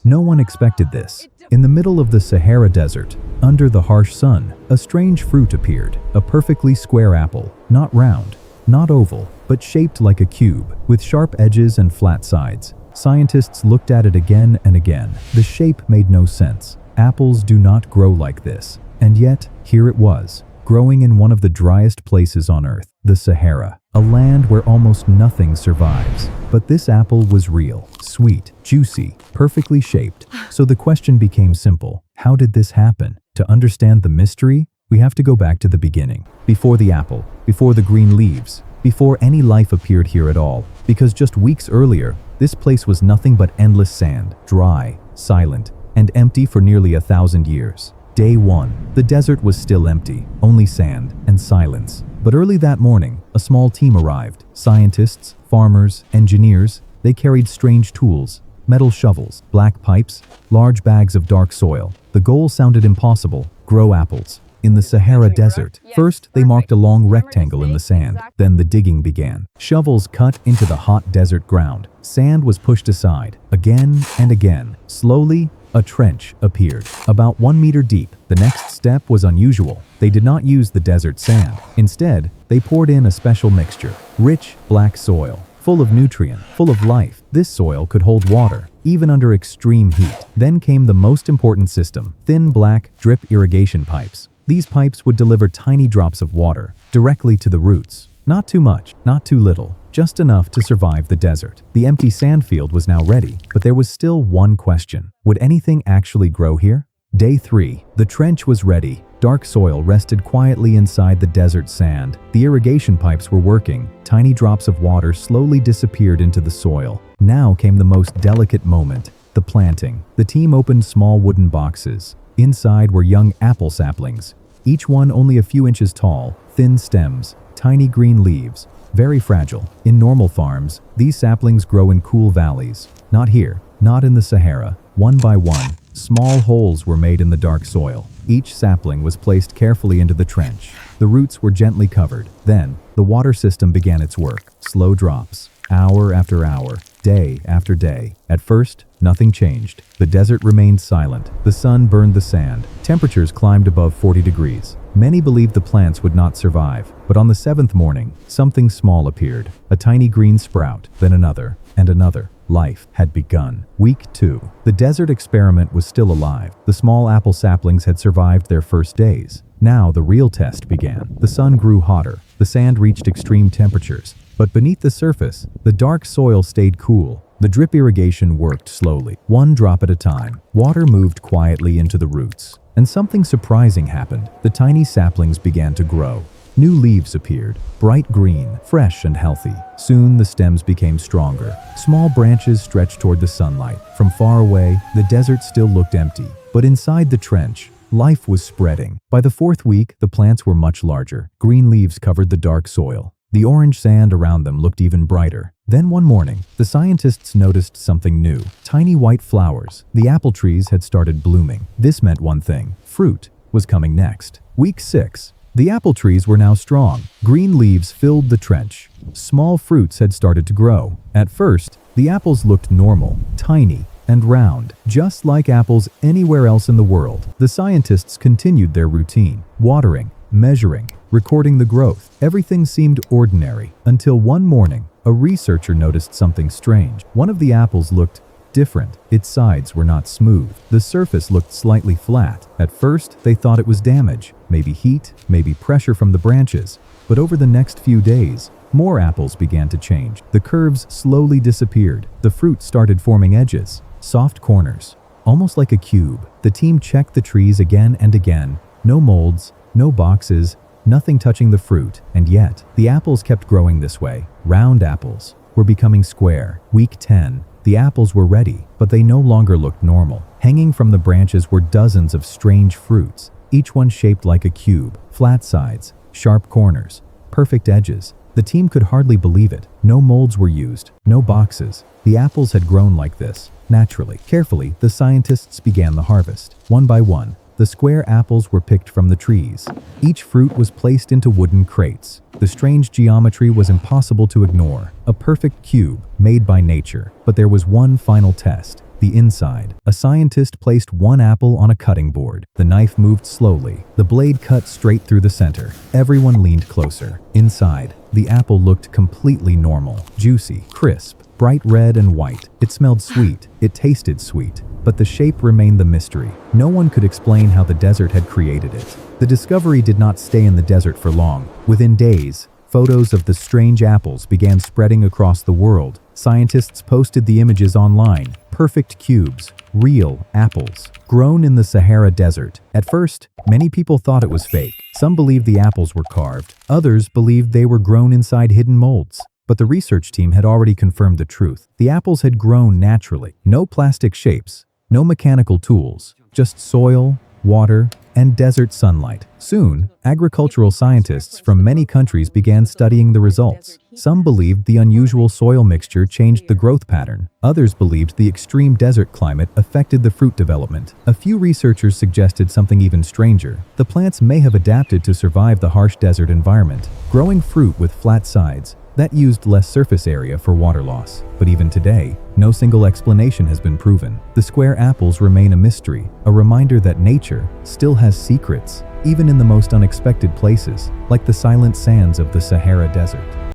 No one expected this. In the middle of the Sahara Desert, under the harsh sun, a strange fruit appeared, a perfectly square apple, not round, not oval, but shaped like a cube, with sharp edges and flat sides. Scientists looked at it again and again. The shape made no sense. Apples do not grow like this. And yet, here it was, growing in one of the driest places on Earth, the Sahara, a land where almost nothing survives. But this apple was real, sweet, juicy, perfectly shaped. So the question became simple. How did this happen? To understand the mystery, we have to go back to the beginning. Before the apple, before the green leaves, before any life appeared here at all. Because just weeks earlier, this place was nothing but endless sand, dry, silent, and empty for nearly 1,000 years. Day 1. The desert was still empty, only sand and silence. But early that morning, a small team arrived. Scientists, farmers, engineers. They carried strange tools, metal shovels, black pipes, large bags of dark soil. The goal sounded impossible: grow apples in the Sahara Desert. First, they marked a long rectangle in the sand. Then the digging began. Shovels cut into the hot desert ground. Sand was pushed aside, again and again. Slowly, a trench appeared, about 1 meter deep. The next step was unusual. They did not use the desert sand. Instead, they poured in a special mixture, rich black soil, full of nutrient, full of life. This soil could hold water, even under extreme heat. Then came the most important system, thin black drip irrigation pipes. These pipes would deliver tiny drops of water directly to the roots. Not too much, not too little, just enough to survive the desert. The empty sand field was now ready, but there was still one question. Would anything actually grow here? Day 3. The trench was ready. Dark soil rested quietly inside the desert sand. The irrigation pipes were working. Tiny drops of water slowly disappeared into the soil. Now came the most delicate moment, the planting. The team opened small wooden boxes. Inside were young apple saplings, each one only a few inches tall, thin stems, tiny green leaves, very fragile. In normal farms, these saplings grow in cool valleys. Not here, not in the Sahara. One by one, small holes were made in the dark soil. Each sapling was placed carefully into the trench. The roots were gently covered. Then, the water system began its work. Slow drops, hour after hour, day after day. At first, nothing changed. The desert remained silent. The sun burned the sand. Temperatures climbed above 40 degrees. Many believed the plants would not survive. But on the 7th morning, something small appeared. A tiny green sprout, then another, and another. Life had begun. Week 2. The desert experiment was still alive. The small apple saplings had survived their first days. Now the real test began. The sun grew hotter. The sand reached extreme temperatures. But beneath the surface, the dark soil stayed cool. The drip irrigation worked slowly, one drop at a time. Water moved quietly into the roots. And something surprising happened. The tiny saplings began to grow. New leaves appeared, bright green, fresh and healthy. Soon the stems became stronger. Small branches stretched toward the sunlight. From far away, the desert still looked empty. But inside the trench, life was spreading. By the 4th week, the plants were much larger. Green leaves covered the dark soil. The orange sand around them looked even brighter. Then one morning, the scientists noticed something new. Tiny white flowers. The apple trees had started blooming. This meant one thing: fruit was coming next. Week 6. The apple trees were now strong. Green leaves filled the trench. Small fruits had started to grow. At first, the apples looked normal, tiny, and round, just like apples anywhere else in the world. The scientists continued their routine, watering, measuring, recording the growth. Everything seemed ordinary, until one morning, a researcher noticed something strange. One of the apples looked different. Its sides were not smooth. The surface looked slightly flat. At first, they thought it was damage, maybe heat, maybe pressure from the branches. But over the next few days, more apples began to change. The curves slowly disappeared. The fruit started forming edges, soft corners, almost like a cube. The team checked the trees again and again. No molds, no boxes, nothing touching the fruit. And yet, the apples kept growing this way. Round apples were becoming square. Week 10. The apples were ready, but they no longer looked normal. Hanging from the branches were dozens of strange fruits, each one shaped like a cube, flat sides, sharp corners, perfect edges. The team could hardly believe it. No molds were used, no boxes. The apples had grown like this, naturally. Carefully, the scientists began the harvest. One by one, the square apples were picked from the trees. Each fruit was placed into wooden crates. The strange geometry was impossible to ignore, a perfect cube made by nature. But there was one final test. the inside. A scientist placed one apple on a cutting board. The knife moved slowly. The blade cut straight through the center. Everyone leaned closer. Inside, the apple looked completely normal, juicy, crisp, bright red and white. It smelled sweet. It tasted sweet. But the shape remained the mystery. No one could explain how the desert had created it. The discovery did not stay in the desert for long. Within days, photos of the strange apples began spreading across the world. Scientists posted the images online. Perfect cubes, real apples, grown in the Sahara Desert. At first, many people thought it was fake. Some believed the apples were carved. Others believed they were grown inside hidden molds. But the research team had already confirmed the truth. The apples had grown naturally. No plastic shapes, no mechanical tools, just soil, water, and desert sunlight. Soon, agricultural scientists from many countries began studying the results. Some believed the unusual soil mixture changed the growth pattern. Others believed the extreme desert climate affected the fruit development. A few researchers suggested something even stranger. The plants may have adapted to survive the harsh desert environment, growing fruit with flat sides that used less surface area for water loss. But even today, no single explanation has been proven. The square apples remain a mystery, a reminder that nature still has secrets, even in the most unexpected places, like the silent sands of the Sahara Desert.